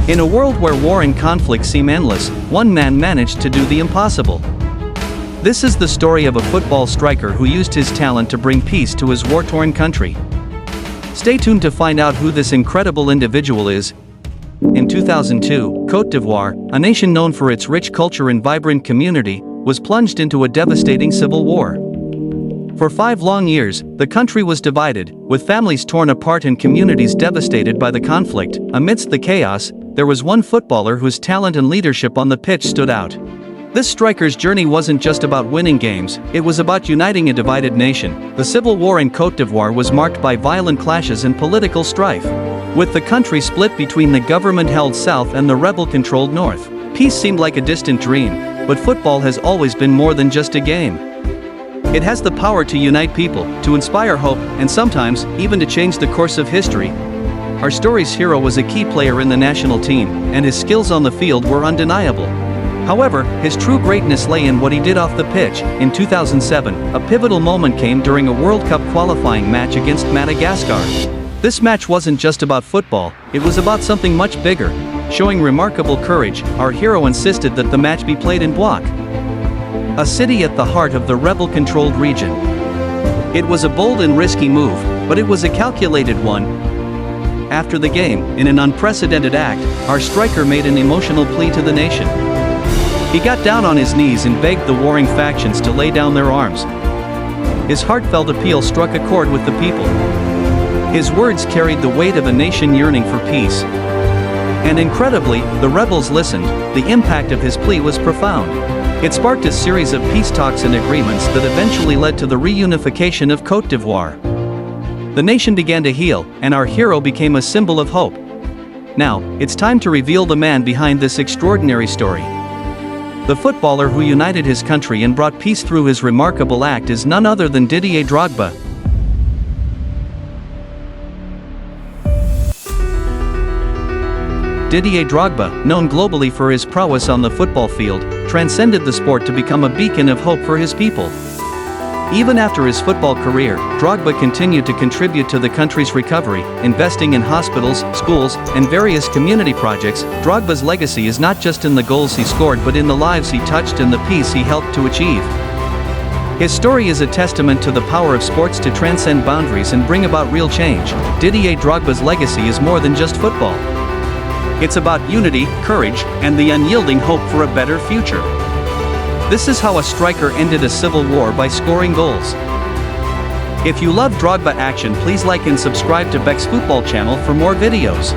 In a world where war and conflict seem endless, one man managed to do the impossible. This is the story of a football striker who used his talent to bring peace to his war-torn country. Stay tuned to find out who this incredible individual is. In 2002, Côte d'Ivoire, a nation known for its rich culture and vibrant community, was plunged into a devastating civil war. For 5 long years, the country was divided, with families torn apart and communities devastated by the conflict. Amidst the chaos, there was one footballer whose talent and leadership on the pitch stood out. This striker's journey wasn't just about winning games, it was about uniting a divided nation. The civil war in Côte d'Ivoire was marked by violent clashes and political strife. With the country split between the government-held south and the rebel-controlled north, peace seemed like a distant dream, but football has always been more than just a game. It has the power to unite people, to inspire hope, and sometimes, even to change the course of history. Our story's hero was a key player in the national team, and his skills on the field were undeniable. However, his true greatness lay in what he did off the pitch. In 2007, a pivotal moment came during a World Cup qualifying match against Madagascar. This match wasn't just about football, it was about something much bigger. Showing remarkable courage, our hero insisted that the match be played in Blois, a city at the heart of the rebel-controlled region. It was a bold and risky move, but it was a calculated one. After the game, in an unprecedented act, our striker made an emotional plea to the nation. He got down on his knees and begged the warring factions to lay down their arms. His heartfelt appeal struck a chord with the people. His words carried the weight of a nation yearning for peace. And incredibly, the rebels listened. The impact of his plea was profound. It sparked a series of peace talks and agreements that eventually led to the reunification of Côte d'Ivoire. The nation began to heal, and our hero became a symbol of hope. Now, it's time to reveal the man behind this extraordinary story. The footballer who united his country and brought peace through his remarkable act is none other than Didier Drogba. Didier Drogba, known globally for his prowess on the football field, transcended the sport to become a beacon of hope for his people. Even after his football career, Drogba continued to contribute to the country's recovery, investing in hospitals, schools, and various community projects. Drogba's legacy is not just in the goals he scored but in the lives he touched and the peace he helped to achieve. His story is a testament to the power of sports to transcend boundaries and bring about real change. Didier Drogba's legacy is more than just football. It's about unity, courage, and the unyielding hope for a better future. This is how a striker ended a civil war by scoring goals. If you love Drogba action, please like and subscribe to Beck's Football channel for more videos.